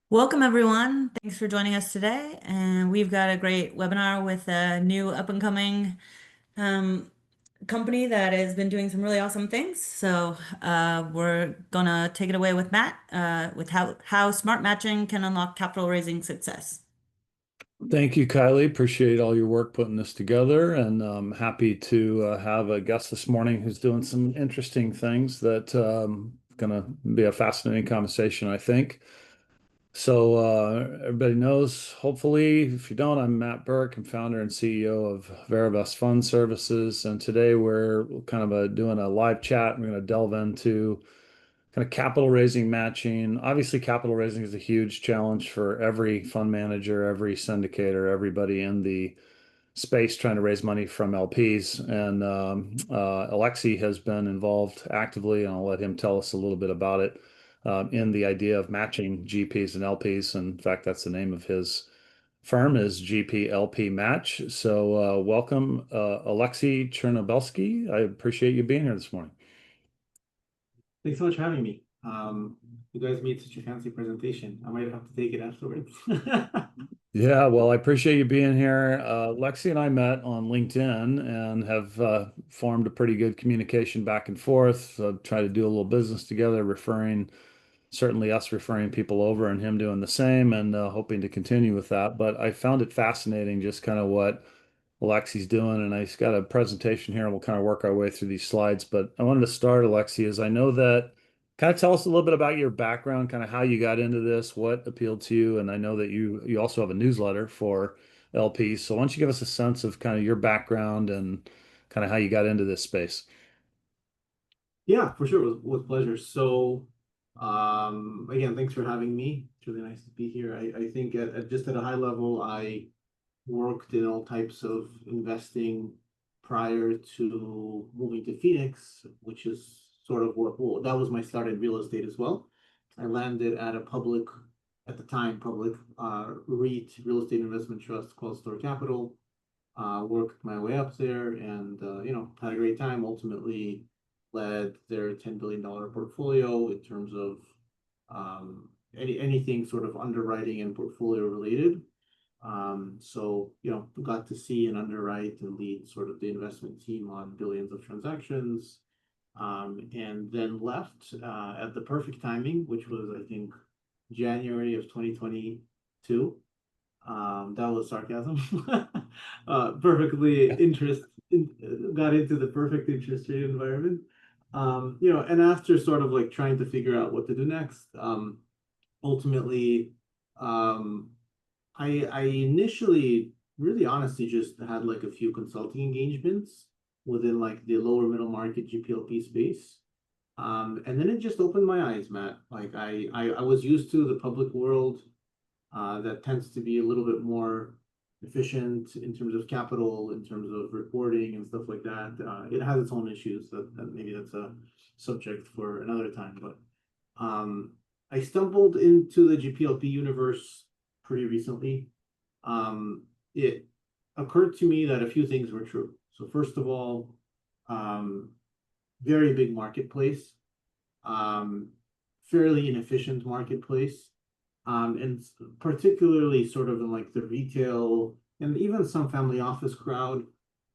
Welcome, everyone. Thanks for joining us today. And we've got a great webinar with a new up-and-coming um, company that has been doing some really awesome things. So we're gonna take it away with Matt with how smart matching can unlock capital raising success. Thank you, Kylie. Appreciate all your work putting this together, and happy to have a guest this morning who's doing some interesting things that going to be a fascinating conversation, I think. So everybody knows, hopefully, if you don't, I'm Matt Burke. I'm founder and CEO of Verivest Fund Services, and today we're kind of doing a live chat. We're going to delve into kind of capital raising matching. Obviously, capital raising is a huge challenge for every fund manager, every syndicator, everybody in the space trying to raise money from LPs. And Aleksey has been involved actively, and I'll let him tell us a little bit about it in the idea of matching GPs and LPs. And in fact, that's the name of his firm is GP LP Match. So welcome, Aleksey Chernobelskiy. I appreciate you being here this morning. Thanks so much for having me. You guys made such a fancy presentation. I might have to take it afterwards. Yeah, well, I appreciate you being here. Lexi and I met on LinkedIn and have formed a pretty good communication back and forth. Try to do a little business together, certainly us referring people over and him doing the same, and hoping to continue with that. But I found it fascinating just kind of what Alexi's doing, and I've got a presentation here, and we'll kind of work our way through these slides. But I wanted to start, Alexi, is I know that kind of tell us a little bit about your background, kind of how you got into this, what appealed to you, and I know that you also have a newsletter for LPs. So why don't you give us a sense of kind of your background and kind of how you got into this space? Yeah, for sure. With pleasure. So, again, thanks for having me. It's really nice to be here. I think just at a high level, I worked in all types of investing prior to moving to Phoenix, which is sort of well, that was my start in real estate as well. I landed at a at the time, public REIT, real estate investment trust called Store Capital. Worked my way up there and, had a great time. Ultimately led their $10 billion portfolio in terms of anything sort of underwriting and portfolio related. So, got to see and underwrite and lead sort of the investment team on billions of transactions. And then left at the perfect timing, which was, I think, January of 2022. That was sarcasm. Perfectly got into the perfect interest rate environment. And after sort of like trying to figure out what to do next, ultimately, um, I initially really honestly just had like a few consulting engagements within like the lower middle market GPLP space. And then it just opened my eyes, Matt. Like I was used to the public world that tends to be a little bit more efficient in terms of capital, in terms of reporting and stuff like that. It has its own issues that maybe that's a subject for another time. But I stumbled into the GPLP universe pretty recently. It occurred to me that a few things were true. So first of all, um, very big marketplace, um, fairly inefficient marketplace, and particularly sort of in like the retail and even some family office crowd.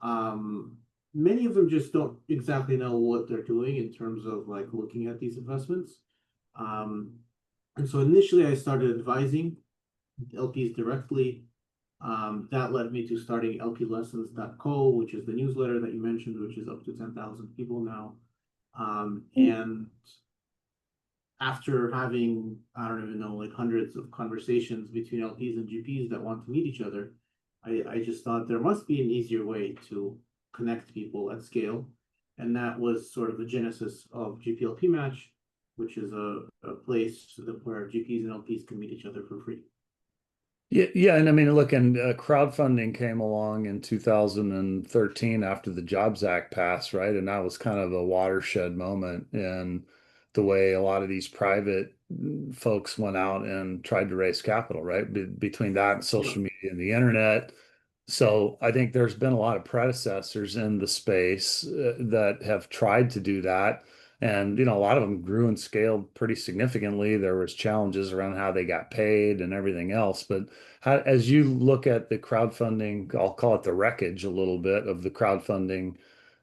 Um, Many of them just don't exactly know what they're doing in terms of like looking at these investments. Um, and so initially I started advising LPs directly. That led me to starting lplessons.co, which is the newsletter that you mentioned, which is up to 10,000 people now. And after having, I don't even know, like hundreds of conversations between LPs and GPs that want to meet each other, I just thought there must be an easier way to connect people at scale. And that was sort of the genesis of GPLP Match, which is a place where GPs and LPs can meet each other for free. Yeah, yeah, and I mean, look, and crowdfunding came along in 2013 after the Jobs Act passed, right? And that was kind of a watershed moment in the way a lot of these private folks went out and tried to raise capital, right? Between that and Yeah. social media and the internet. So I think there's been a lot of predecessors in the space that have tried to do that. And, a lot of them grew and scaled pretty significantly. There was challenges around how they got paid and everything else. But as you look at the crowdfunding, I'll call it the wreckage a little bit of the crowdfunding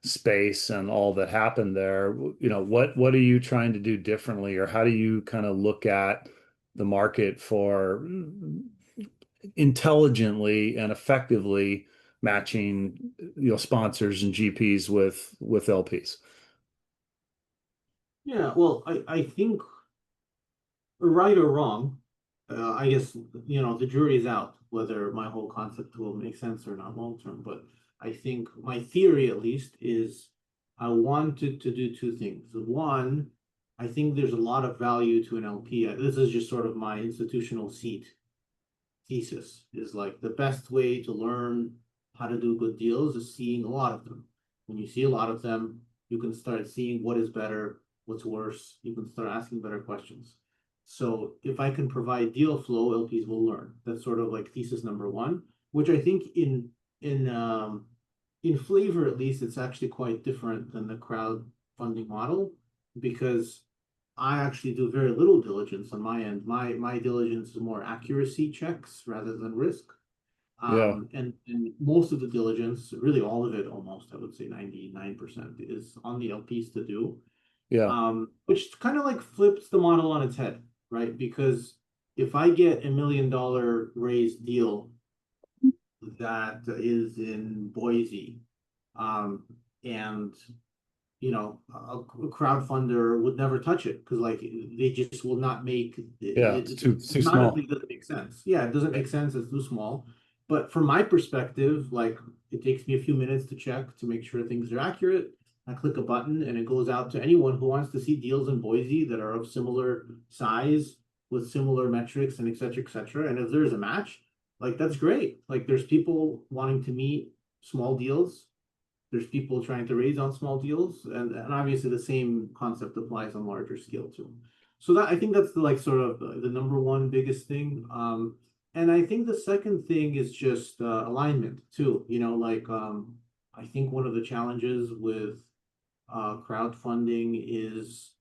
space and all that happened there, what are you trying to do differently, or how do you kind of look at the market for intelligently and effectively matching, sponsors and GPs with LPs? Yeah, well, I think right or wrong, I guess, the jury is out whether my whole concept will make sense or not long term. But I think my theory, at least, is I wanted to do two things. One, I think there's a lot of value to an LP. This is just sort of my institutional seat thesis, is like the best way to learn how to do good deals is seeing a lot of them. When you see a lot of them, you can start seeing what is better, what's worse. You can start asking better questions. So if I can provide deal flow, LPs will learn. That's sort of like thesis number one, which I think in flavor at least, it's actually quite different than the crowdfunding model, because I actually do very little diligence on my end. My diligence is more accuracy checks rather than risk. Yeah, And most of the diligence, really all of it, almost, I would say 99% is on the LPs to do. yeah, Which kind of like flips the model on its head, right? Because if I get $1 million raised deal that is in Boise, um, and a crowdfunder would never touch it because like they just will not make it, yeah, it's it too economically small. doesn't make sense. Yeah, it doesn't make sense. It's too small. But from my perspective, like it takes me a few minutes to check to make sure things are accurate. I click a button and it goes out to anyone who wants to see deals in Boise that are of similar size with similar metrics and et cetera, et cetera. And if there's a match, like that's great. Like there's people wanting to meet small deals, there's people trying to raise on small deals, and obviously the same concept applies on larger scale too. So that I think that's the like sort of the number one biggest thing. And I think the second thing is just alignment too. I think one of the challenges with crowdfunding is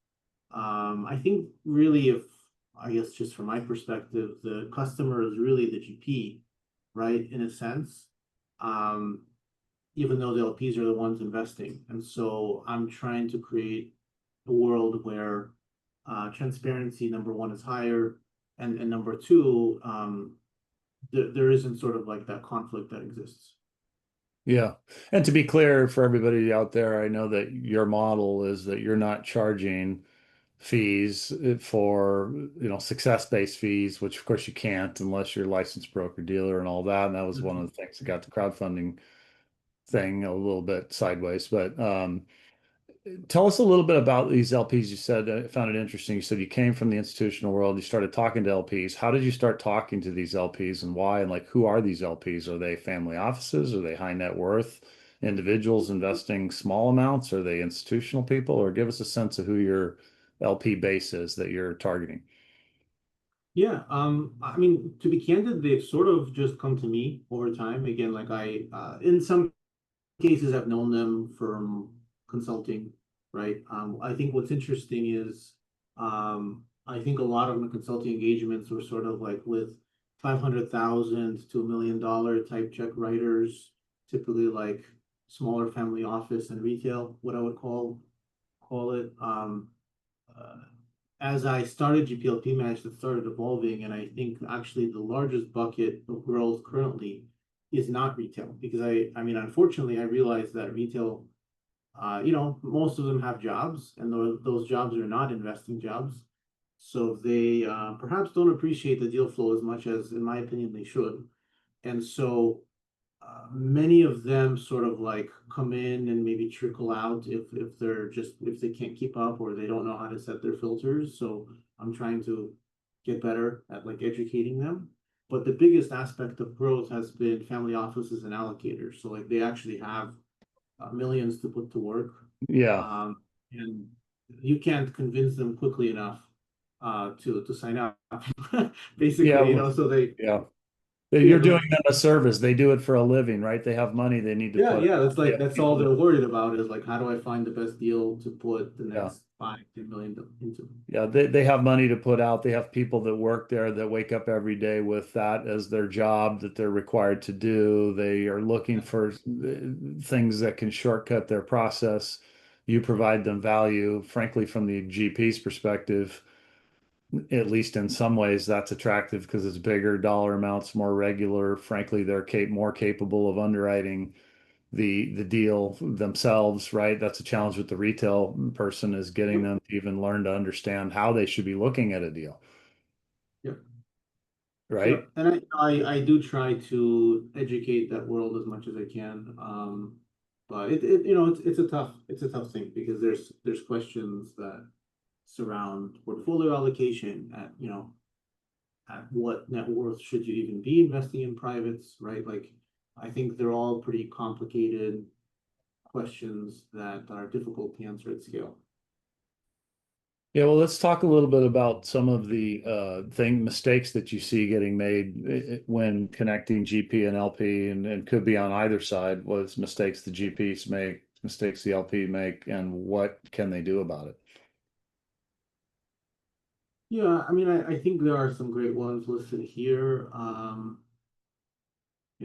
I think really, if I guess just from my perspective, the customer is really the GP, right? In a sense. Um, Even though the LPs are the ones investing. And so I'm trying to create a world where transparency, number one, is higher, and number two, there isn't sort of like that conflict that exists. Yeah. And to be clear for everybody out there, I know that your model is that you're not charging fees for, success-based fees, which of course you can't unless you're a licensed broker dealer and all that. And that was one of Mhm. the things that got the crowdfunding thing a little bit sideways. But tell us a little bit about these LPs. You said, I found it interesting. You said you came from the institutional world. You started talking to LPs. How did you start talking to these LPs and why? And like, who are these LPs? Are they family offices? Are they high net worth individuals investing small amounts? Are they institutional people? Or give us a sense of who your LP base is that you're targeting. Yeah, I mean, to be candid, they've sort of just come to me over time. Again, like in some cases, I've known them from consulting, right? I think what's interesting is, I think a lot of the consulting engagements were sort of like with 500,000 to $1 million type check writers, typically like smaller family office and retail, what I would call it. Uh, as I started GPLP Managed, it started evolving, and I think actually the largest bucket of growth currently is not retail, because I mean, unfortunately, I realized that retail, most of them have jobs, and those jobs are not investing jobs. So they perhaps don't appreciate the deal flow as much as, in my opinion, they should. And so many of them sort of like come in and maybe trickle out if they can't keep up or they don't know how to set their filters. So I'm trying to get better at like educating them. But the biggest aspect of growth has been family offices and allocators. So like they actually have millions to put to work, Yeah. um, and you can't convince them quickly enough to sign up. Yeah. Basically, so they Yeah. yeah You're go doing ahead. them a service. They do it for a living, right? They have money they need to Yeah, put. yeah, that's They like have that's all people. they're worried about is like how do I find the best deal to put the Yeah. next 5, 10 million into. Yeah, they have money to put out. They have people that work there that wake up every day with that as their job that they're required to do. They are looking for things that can shortcut their process. You provide them value. Frankly, from the GP's perspective, at least in some ways, that's attractive because it's bigger dollar amounts, more regular. Frankly, they're more capable of underwriting the deal themselves, right? That's a challenge with the retail person, is getting Yep. them to even learn to understand how they should be looking at a deal, Yep. right? Yep. And I do try to educate that world as much as I can. But it's a tough thing because there's questions that surround portfolio allocation at what net worth should you even be investing in privates, right? Like, I think they're all pretty complicated questions that are difficult to answer at scale. Yeah, well, let's talk a little bit about some of the mistakes that you see getting made when connecting GP and LP, and could be on either side. Was mistakes the GPs make, mistakes the LP make, and what can they do about it? Yeah, I mean, I think there are some great ones listed here.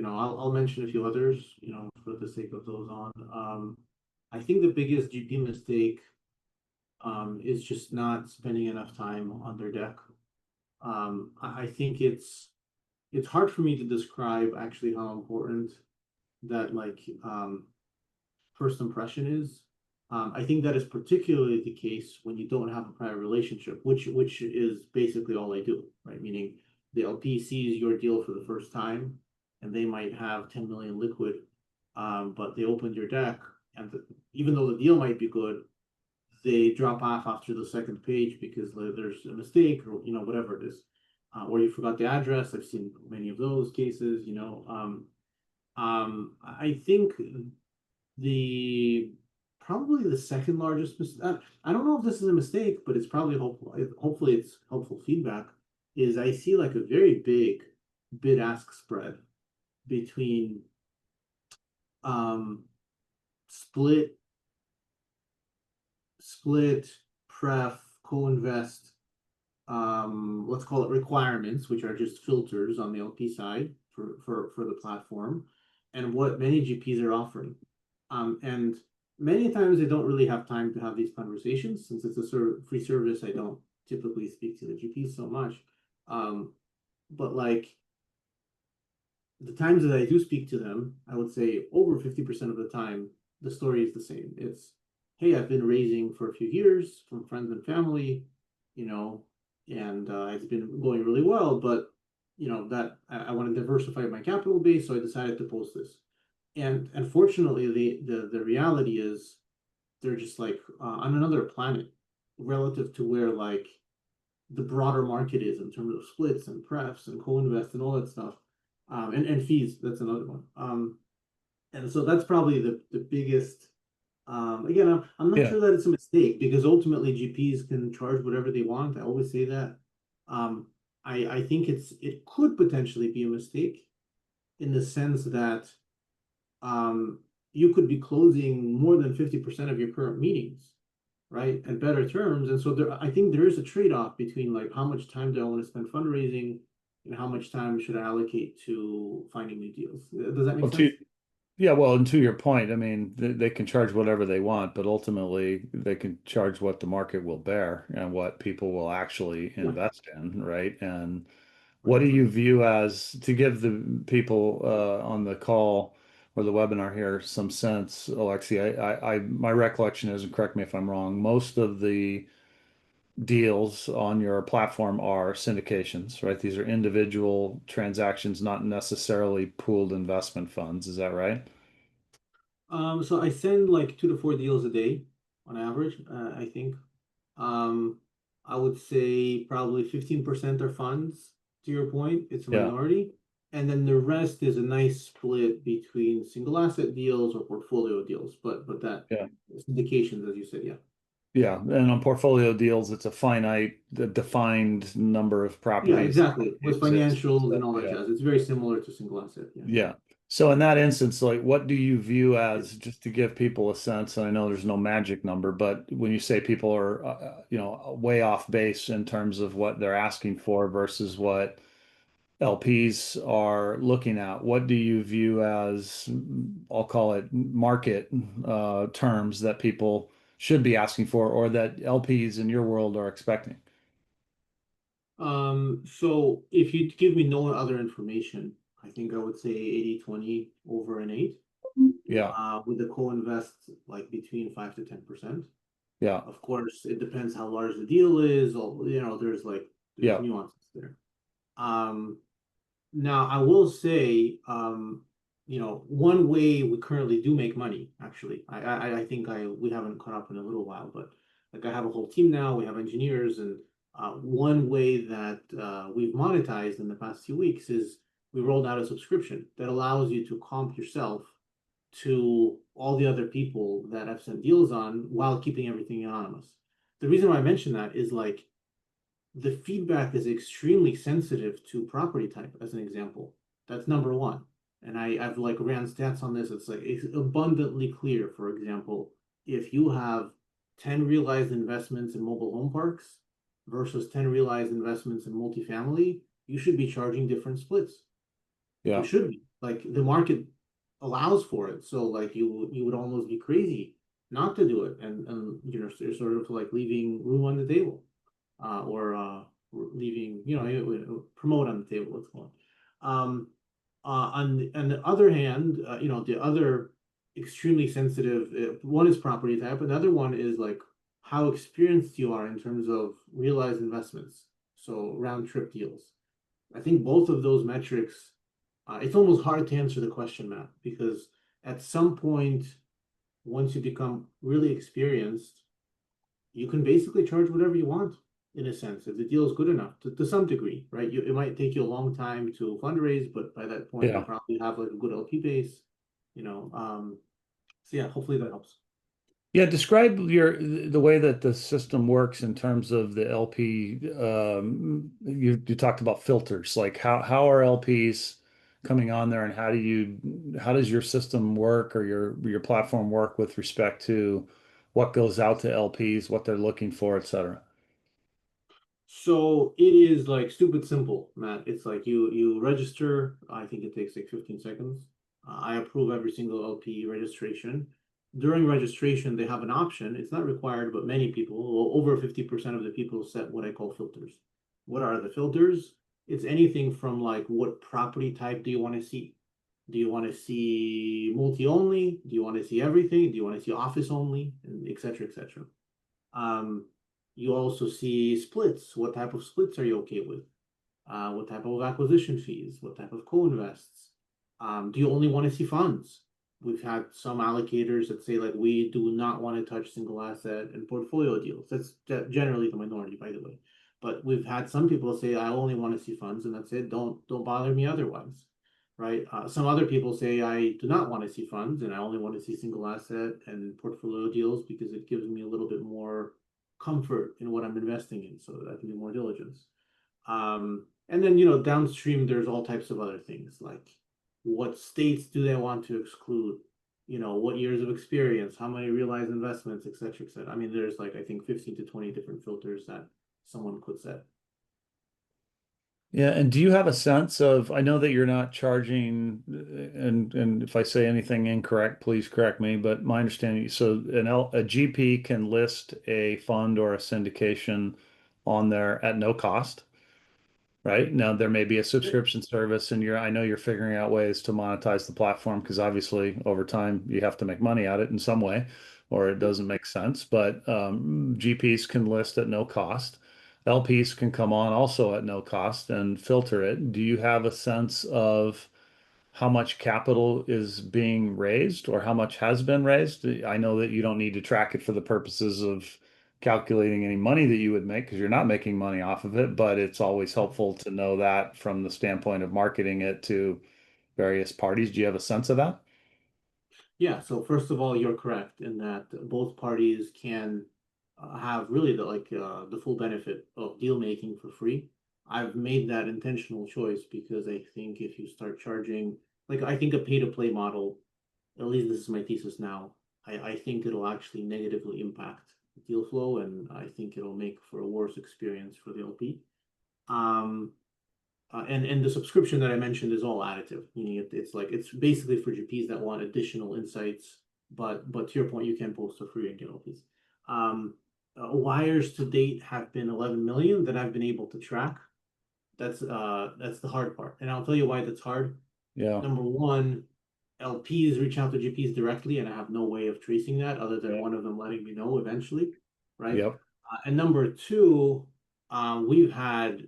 I'll mention a few others, for the sake of those on. I think the biggest GP mistake is just not spending enough time on their deck. I think it's hard for me to describe actually how important that first impression is. I think that is particularly the case when you don't have a prior relationship, which is basically all I do, right? Meaning the LP sees your deal for the first time, and they might have 10 million liquid, but they opened your deck, and even though the deal might be good, they drop off after the second page because there's a mistake or whatever it is, or you forgot the address. I've seen many of those cases. I think the probably the second largest mistake. I don't know if this is a mistake, but it's probably hopeful. Hopefully, it's helpful feedback. Is I see like a very big bid-ask spread between um, split split pref co-invest, let's call it requirements, which are just filters on the LP side for the platform, and what many GPs are offering. And many times they don't really have time to have these conversations. Since it's a free service, I don't typically speak to the GPs so much. But like the times that I do speak to them, I would say over 50% of the time, the story is the same. It's, hey, I've been raising for a few years from friends and family, and it's been going really well, but that I want to diversify my capital base, so I decided to post this. And unfortunately, the reality is they're just like on another planet relative to where like the broader market is in terms of splits and prefs and co-invest and all that stuff, and fees. That's another one. And so that's probably the biggest. Again, I'm not Yeah. sure that it's a mistake because ultimately GPs can charge whatever they want. I always say that. I think it could potentially be a mistake in the sense that you could be closing more than 50% of your current meetings, right, at better terms. And so I think there is a trade-off between like how much time do I want to spend fundraising and how much time should I allocate to finding new deals. Does that make Well, sense? yeah, well, and to your point, I mean, they can charge whatever they want, but ultimately they can charge what the market will bear and what people will actually Yeah. invest in, right? And what Right. do you view as, to give the people on the call or the webinar here some sense, Aleksey, my recollection is, and correct me if I'm wrong, most of the deals on your platform are syndications, right? These are individual transactions, not necessarily pooled investment funds. Is that right? So I send like 2 to 4 deals a day on average, I think. Um, I would say probably 15% are funds, to your point. It's a Yeah. minority. And then the rest is a nice split between single asset deals or portfolio deals. But that Yeah. syndications, as you said, yeah. Yeah. And on portfolio deals, it's a finite, defined number of Yeah, properties exactly. With exists. financials So, and all that yeah. jazz. It's very similar to single asset. Yeah. Yeah. So in that instance, like what do you view as, just to give people a sense, and I know there's no magic number, but when you say people are, way off base in terms of what they're asking for versus what LPs are looking at, what do you view as, I'll call it market terms that people should be asking for or that LPs in your world are expecting? So if you give me no other information, I think I would say 80-20 over an 8. Yeah, With the co-invest like between 5 to 10%. yeah, Of course, it depends how large the deal is, or there's yeah, nuances there. Um, Now I will say, one way we currently do make money, actually. I think we haven't caught up in a little while, but like I have a whole team now, we have engineers, and one way that we've monetized in the past few weeks is we rolled out a subscription that allows you to comp yourself to all the other people that I've sent deals on while keeping everything anonymous. The reason why I mention that is like the feedback is extremely sensitive to property type, as an example. That's number one. And I've like ran stats on this. It's abundantly clear, for example, if you have 10 realized investments in mobile home parks versus 10 realized investments in multifamily, you should be charging different splits. You yeah, should be. Like the market allows for it. So like you would almost be crazy not to do it, and you're sort of like leaving room on the table, or leaving promote on the table. Let's call it. On the other hand, the other extremely sensitive one is property type, and the other one is like how experienced you are in terms of realized investments. So round trip deals. I think both of those metrics, it's almost hard to answer the question, Matt, because at some point, once you become really experienced, you can basically charge whatever you want in a sense, if the deal is good enough to some degree, right? It might take you a long time to fundraise, but by that point, you yeah. probably have like a good LP base, you know. So yeah, hopefully that helps. Yeah, describe the way that the system works in terms of the LP. You talked about filters, like how are LPs coming on there, and how does your system work or your platform work with respect to what goes out to LPs, what they're looking for, et cetera? So it is like stupid simple, Matt. It's like you register. I think it takes like 15 seconds. I approve every single LP registration. During registration, they have an option. It's not required, but many people, well, over 50% of the people set what I call filters. What are the filters? It's anything from like what property type do you want to see? Do you want to see multi only? Do you want to see everything? Do you want to see office only? And et cetera, et cetera. Um, you also see splits. What type of splits are you okay with? What type of acquisition fees? What type of co-invests? Do you only want to see funds? We've had some allocators that say like we do not want to touch single asset and portfolio deals. That's generally the minority, by the way. But we've had some people say I only want to see funds, and that's it. Don't bother me otherwise, right? Some other people say I do not want to see funds, and I only want to see single asset and portfolio deals because it gives me a little bit more comfort in what I'm investing in, so that I can do more diligence. And then, downstream, there's all types of other things like what states do they want to exclude? What years of experience, how many realized investments, et cetera, et cetera. I mean, there's like, I think 15 to 20 different filters that someone could set. Yeah, and do you have a sense of, I know that you're not charging, and if I say anything incorrect, please correct me, but my understanding, so a GP can list a fund or a syndication on there at no cost, right? Now there may be a subscription service and I know you're figuring out ways to monetize the platform because obviously over time you have to make money at it in some way or it doesn't make sense. But GPs can list at no cost. LPs can come on also at no cost and filter it. Do you have a sense of how much capital is being raised or how much has been raised? I know that you don't need to track it for the purposes of calculating any money that you would make because you're not making money off of it, but it's always helpful to know that from the standpoint of marketing it to various parties. Do you have a sense of that? Yeah, so first of all, you're correct in that both parties can have really the full benefit of deal making for free. I've made that intentional choice because I think if you start charging like I think a pay-to-play model, at least this is my thesis now, I think it'll actually negatively impact deal flow, and I think it'll make for a worse experience for the LP. And the subscription that I mentioned is all additive, meaning it's like it's basically for GPs that want additional insights, but to your point, you can post for free and get LPs. Wires to date have been 11 million that I've been able to track. That's the hard part, and I'll tell you why that's hard. Yeah. Number one, LPs reach out to GPs directly, and I have no way of tracing that other than one of them letting me know eventually, right? Yep. And number two, we've had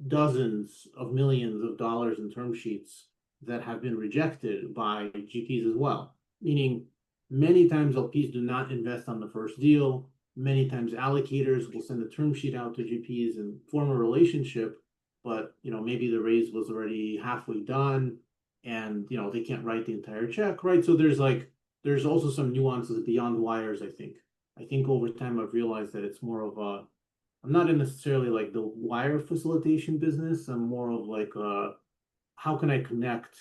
dozens of millions of dollars in term sheets that have been rejected by GPs as well. Meaning, many times LPs do not invest on the first deal. Many times allocators will send a term sheet out to GPs and form a relationship, but maybe the raise was already halfway done, and they can't write the entire check, right? So there's also some nuances beyond wires. I think over time I've realized that it's more of a, I'm not in necessarily like the wire facilitation business. I'm more of like how can I connect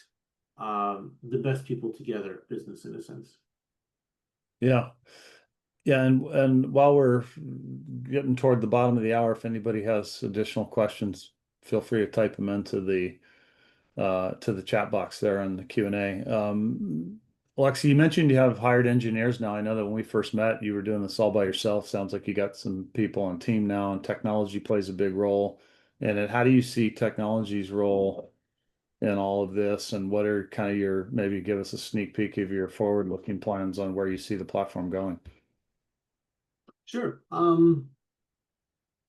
the best people together business in a sense. Yeah. Yeah, and while we're getting toward the bottom of the hour, if anybody has additional questions, feel free to type them into the chat box there in the Q&A. Aleksey, you mentioned you have hired engineers now. I know that when we first met, you were doing this all by yourself. Sounds like you got some people on team now, and technology plays a big role. And how do you see technology's role in all of this, and what are kind of your, maybe give us a sneak peek of your forward-looking plans on where you see the platform going? Sure.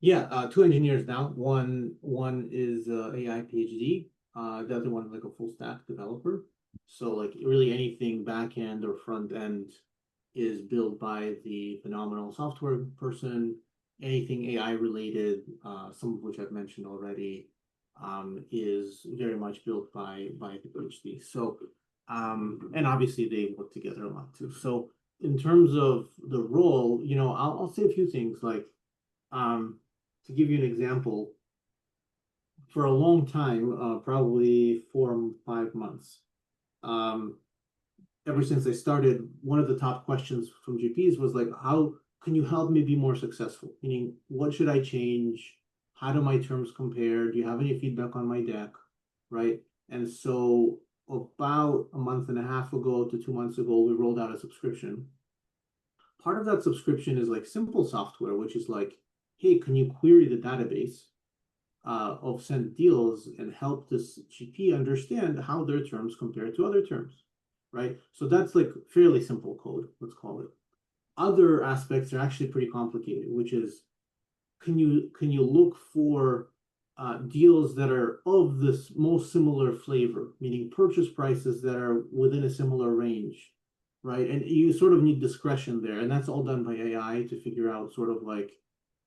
Yeah, two engineers now. One is AI PhD. The other one like a full stack developer. So like really anything back end or front end is built by the phenomenal software person. Anything AI related, some of which I've mentioned already, is very much built by the PhD. So and obviously they work together a lot too. So in terms of the role, I'll say a few things like to give you an example, for a long time, probably 4 or 5 months, ever since I started, one of the top questions from GPs was like, how can you help me be more successful? Meaning, what should I change? How do my terms compare? Do you have any feedback on my deck? Right. And so about a month and a half ago to 2 months ago, we rolled out a subscription. Part of that subscription is like simple software, which is like, hey, can you query the database of sent deals and help this GP understand how their terms compare to other terms, right? So that's like fairly simple code, let's call it. Other aspects are actually pretty complicated, which is, can you look for deals that are of this most similar flavor, meaning purchase prices that are within a similar range, right? And you sort of need discretion there, and that's all done by AI to figure out sort of like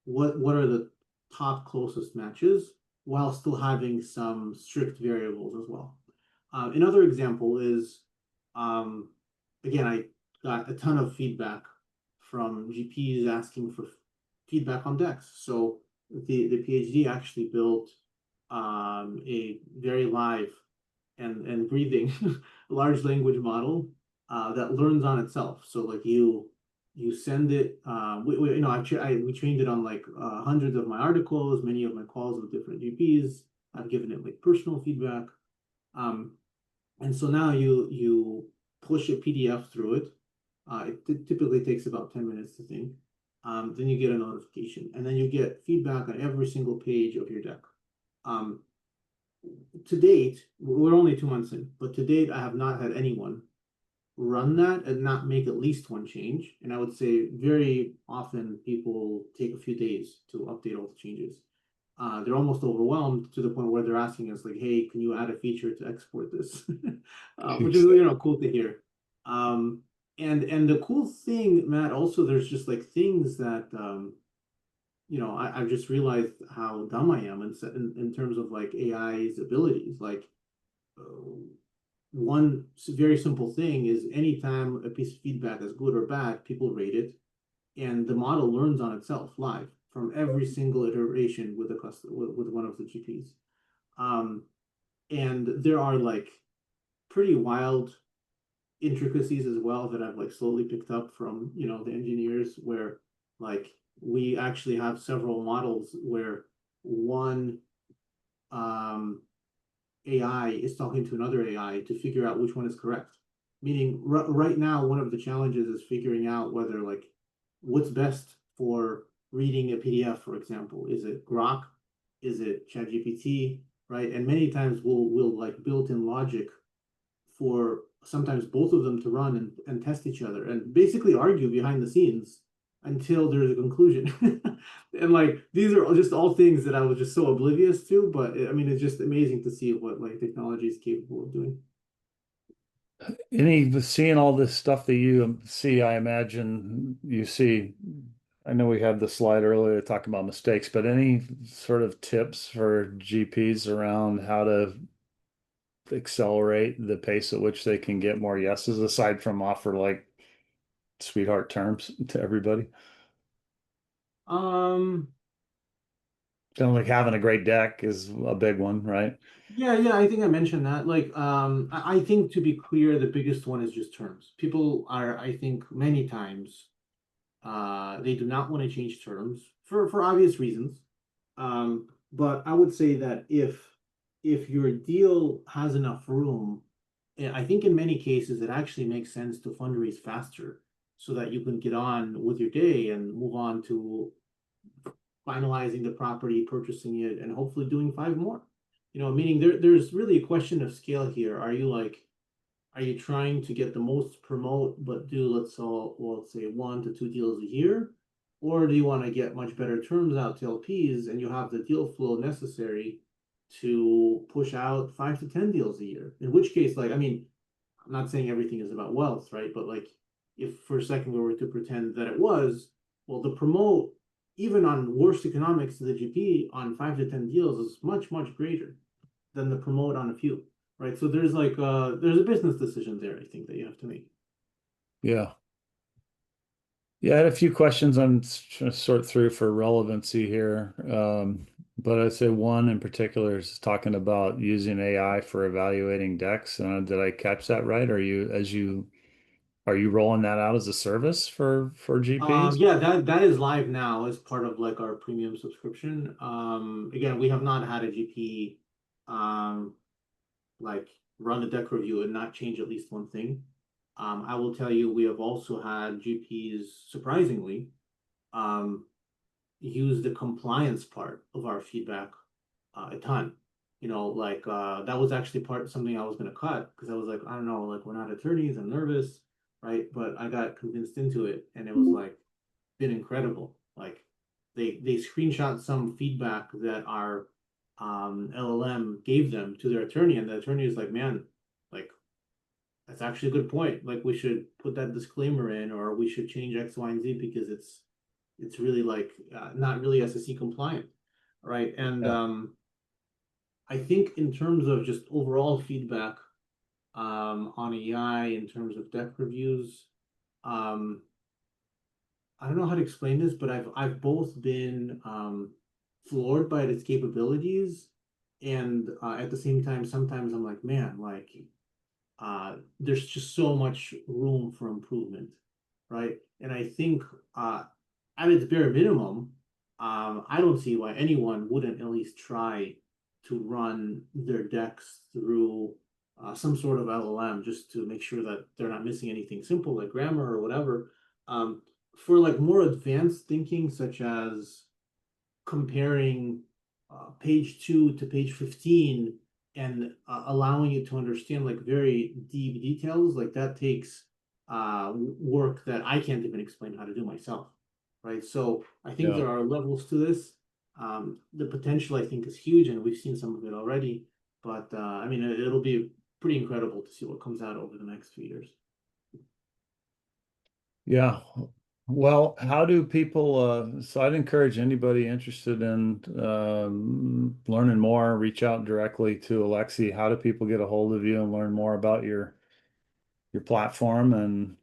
what are the top closest matches while still having some strict variables as well. Another example is, again, I got a ton of feedback from GPs asking for feedback on decks. So the PhD actually built a very live and breathing large language model that learns on itself. So like you send it. We trained it on like hundreds of my articles, many of my calls with different GPs. I've given it like personal feedback, and so now you push a PDF through it. It typically takes about 10 minutes to think. Then you get a notification, and then you get feedback on every single page of your deck. To date, we're only 2 months in, but to date, I have not had anyone run that and not make at least one change. And I would say very often people take a few days to update all the changes. They're almost overwhelmed to the point where they're asking us like, hey, can you add a feature to export this? Which is cool to hear. And the cool thing, Matt, also there's just like things that I've just realized how dumb I am in terms of like AI's abilities. Like one very simple thing is anytime a piece of feedback is good or bad, people rate it, and the model learns on itself live from every single iteration with with one of the GPs. And there are like pretty wild intricacies as well that I've like slowly picked up from, you know, the engineers, where like we actually have several models where one AI is talking to another AI to figure out which one is correct. Meaning, right now, one of the challenges is figuring out whether like what's best for reading a PDF, for example. Is it Grok? Is it ChatGPT? Right? And many times we'll like built in logic for sometimes both of them to run and test each other and basically argue behind the scenes until there's a conclusion. And like these are just all things that I was just so oblivious to, but I mean it's just amazing to see what like technology is capable of doing. Seeing all this stuff that you see, I imagine you see, I know we had the slide earlier talking about mistakes, but any sort of tips for GPs around how to accelerate the pace at which they can get more yeses, aside from offer like sweetheart terms to everybody? Um, Kind of like having a great deck is a big one, right? yeah, I think I mentioned that. Like, I think to be clear, the biggest one is just terms. People are, I think, many times, they do not want to change terms for obvious reasons. But I would say that if your deal has enough room, I think in many cases it actually makes sense to fundraise faster so that you can get on with your day and move on to finalizing the property, purchasing it, and hopefully doing five more. You know, meaning there's really a question of scale here. Are you trying to get the most promote, but do let's say 1 to 2 deals a year? Or do you want to get much better terms out to LPs and you have the deal flow necessary to push out 5 to 10 deals a year? In which case, like, I mean, I'm not saying everything is about wealth, right? But like, if for a second we were to pretend that it was, well, the promote, even on worst economics to the GP on 5 to 10 deals is much, much greater than the promote on a few, right? So there's like there's a business decision there, I think, that you have to make. Yeah. Yeah, I had a few questions I'm trying to sort through for relevancy here. But I'd say one in particular is talking about using AI for evaluating decks. Did I catch that right? Are you rolling that out as a service for GPs? Yeah, that is live now as part of like our premium subscription. Again, we have not had a GP like run a deck review and not change at least one thing. I will tell you, we have also had GPs surprisingly um, use the compliance part of our feedback a ton. You know, like that was actually part something I was gonna cut because I was like, I don't know, like we're not attorneys, I'm nervous, right? But I got convinced into it, and it was like been incredible. Like they screenshot some feedback that our LLM gave them to their attorney, and the attorney is like, man, like that's actually a good point. Like we should put that disclaimer in, or we should change X, Y, and Z because it's really like not really SEC compliant, right? And Yeah. I think in terms of just overall feedback on AI, in terms of deck reviews, um, I don't know how to explain this, but I've both been floored by its capabilities, and at the same time, sometimes I'm like, man, like there's just so much room for improvement, right? And I think at its bare minimum, I don't see why anyone wouldn't at least try to run their decks through some sort of LLM just to make sure that they're not missing anything simple like grammar or whatever. Um, for like more advanced thinking, such as comparing page 2 to page 15 and allowing you to understand like very deep details, like that takes work that I can't even explain how to do myself, right? So I think Yeah. there are levels to this. The potential I think is huge, and we've seen some of it already. But I mean, it'll be pretty incredible to see what comes out over the next few years. Yeah. Well, how do people, so I'd encourage anybody interested in learning more, reach out directly to Aleksey. How do people get a hold of you and learn more about your platform? And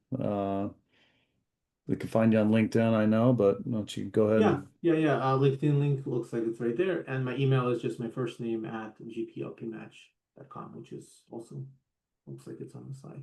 they can find you on LinkedIn, I know, but why don't you go ahead and Yeah. LinkedIn link looks like it's right there, and my email is just my first name at gplpmatch.com, which is awesome. Looks like it's on the side.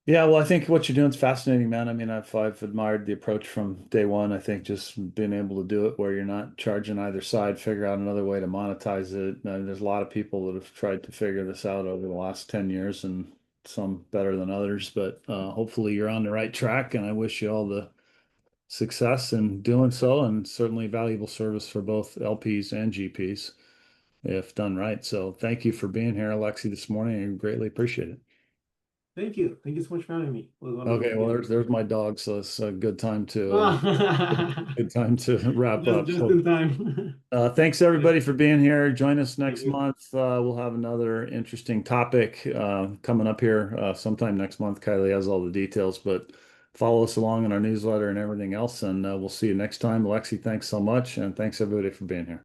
Yeah, well, I think what you're doing is fascinating, man. I mean, I've admired the approach from day one. I think just being able to do it where you're not charging either side, figure out another way to monetize it. There's a lot of people that have tried to figure this out over the last 10 years, and some better than others, but hopefully you're on the right track, and I wish you all the success in doing so, and certainly valuable service for both LPs and GPs if done right. So thank you for being here, Aleksey, this morning. I greatly appreciate it. Thank you. Thank you so much for having me. It was wonderful Okay, to well, be there's my dog, so it's a good time to here. good time to wrap up. Just So in time. thanks everybody for being here. Join us Thank next you. month. We'll have another interesting topic coming up here sometime next month. Kylie has all the details, but follow us along in our newsletter and everything else, and we'll see you next time. Aleksey, thanks so much, and thanks everybody for being here.